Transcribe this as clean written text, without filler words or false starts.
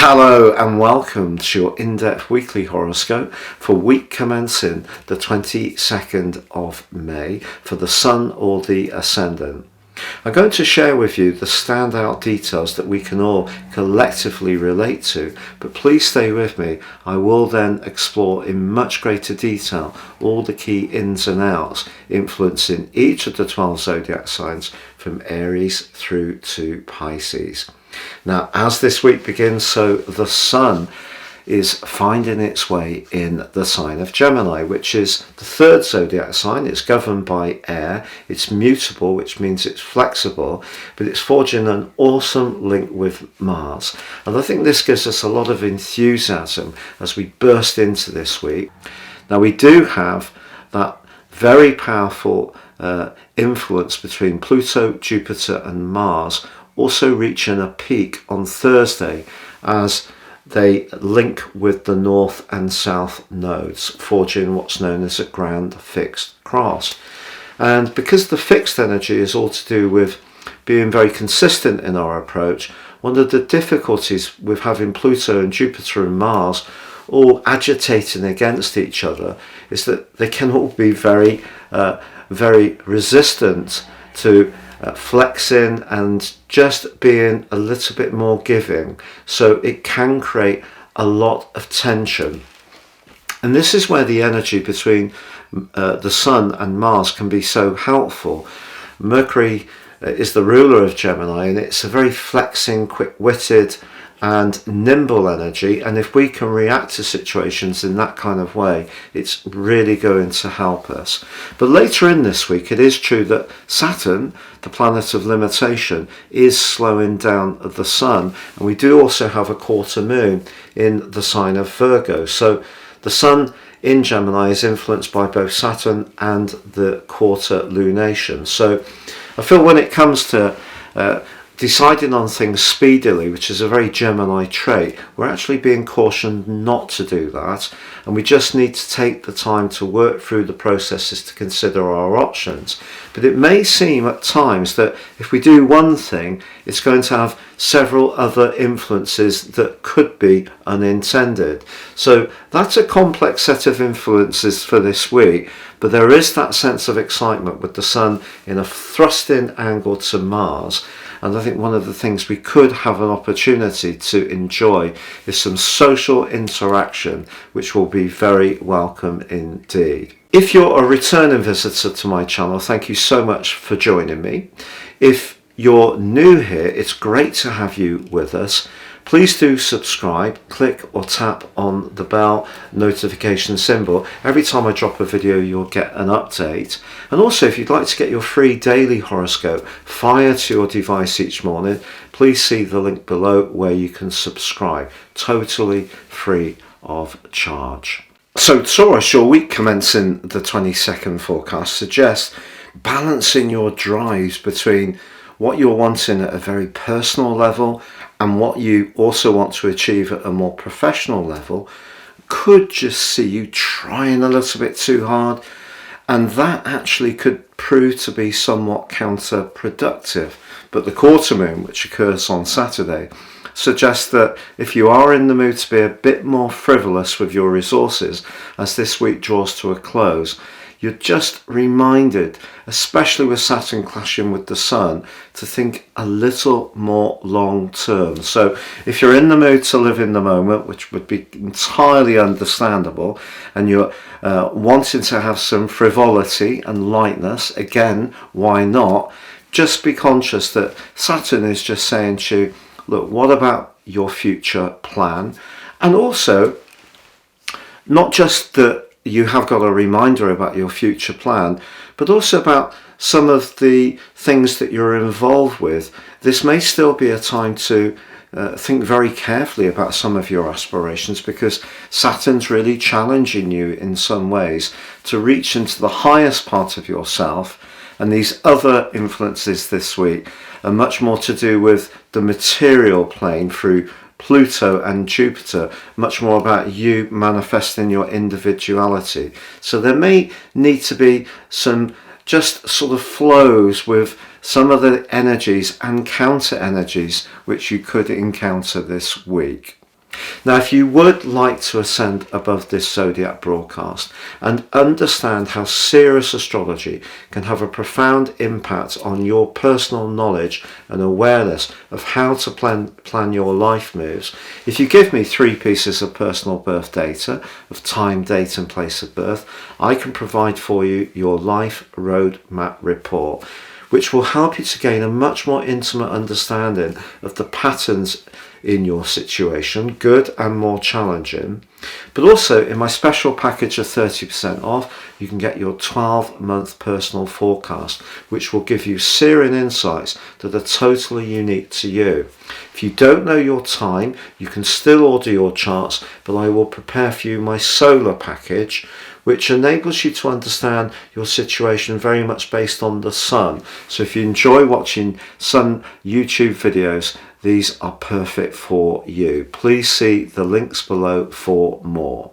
Hello and welcome to your in-depth weekly horoscope for week commencing the 22nd of May for the Sun or the Ascendant. I'm going to share with you the standout details that we can all collectively relate to, but please stay with me. I will then explore in much greater detail all the key ins and outs influencing each of the 12 zodiac signs from Aries through to Pisces. Now, as this week begins, so the Sun is finding its way in the sign of Gemini, which is the third zodiac sign. It's governed by air, it's mutable, which means it's flexible, but it's forging an awesome link with Mars. And I think this gives us a lot of enthusiasm as we burst into this week. Now, we do have that very powerful influence between Pluto, Jupiter and Mars also reaching a peak on Thursday as they link with the north and south nodes, forging what's known as a grand fixed cross. And because the fixed energy is all to do with being very consistent in our approach, one of the difficulties with having Pluto and Jupiter and Mars all agitating against each other is that they can all be very resistant to flexing and just being a little bit more giving, so it can create a lot of tension. And this is where the energy between the Sun and Mars can be so helpful. Mercury is the ruler of Gemini, and it's a very flexing, quick-witted and nimble energy, and if we can react to situations in that kind of way, it's really going to help us. But later in this week, it is true that Saturn, the planet of limitation, is slowing down the Sun, and we do also have a quarter moon in the sign of Virgo. So the Sun in Gemini is influenced by both Saturn and the quarter lunation. So I feel when it comes to deciding on things speedily, which is a very Gemini trait, we're actually being cautioned not to do that, and we just need to take the time to work through the processes to consider our options. But it may seem at times that if we do one thing, it's going to have several other influences that could be unintended. So that's a complex set of influences for this week, but there is that sense of excitement with the Sun in a thrusting angle to Mars. And I think one of the things we could have an opportunity to enjoy is some social interaction, which will be very welcome indeed. If you're a returning visitor to my channel, thank you so much for joining me. If you're new here, it's great to have you with us. Please do subscribe, click or tap on the bell notification symbol. Every time I drop a video, you'll get an update. And also, if you'd like to get your free daily horoscope fired to your device each morning, please see the link below where you can subscribe, totally free of charge. So Taurus, your week commencing the 22nd forecast suggests balancing your drives between what you're wanting at a very personal level and what you also want to achieve at a more professional level could just see you trying a little bit too hard, and that actually could prove to be somewhat counterproductive. But the quarter moon, which occurs on Saturday, suggests that if you are in the mood to be a bit more frivolous with your resources as this week draws to a close, you're just reminded, especially with Saturn clashing with the Sun, to think a little more long term. So if you're in the mood to live in the moment, which would be entirely understandable, and you're wanting to have some frivolity and lightness, again, why not? Just be conscious that Saturn is just saying to you, look, what about your future plan? And also, not just that you have got a reminder about your future plan, but also about some of the things that you're involved with. This may still be a time to think very carefully about some of your aspirations, because Saturn's really challenging you in some ways to reach into the highest part of yourself, and these other influences this week are much more to do with the material plane through Pluto and Jupiter, much more about you manifesting your individuality. So there may need to be some just sort of flows with some of the energies and counter energies which you could encounter this week. Now, if you would like to ascend above this zodiac broadcast and understand how serious astrology can have a profound impact on your personal knowledge and awareness of how to plan your life moves, if you give me 3 pieces of personal birth data of time, date and place of birth, I can provide for you your life roadmap report, which will help you to gain a much more intimate understanding of the patterns in your situation, good and more challenging. But also in my special package of 30% off, you can get your 12-month personal forecast, which will give you searing insights that are totally unique to you. If you don't know your time, you can still order your charts, but I will prepare for you my solar package, which enables you to understand your situation very much based on the sun. So if you enjoy watching sun YouTube videos, these are perfect for you. Please see the links below for more.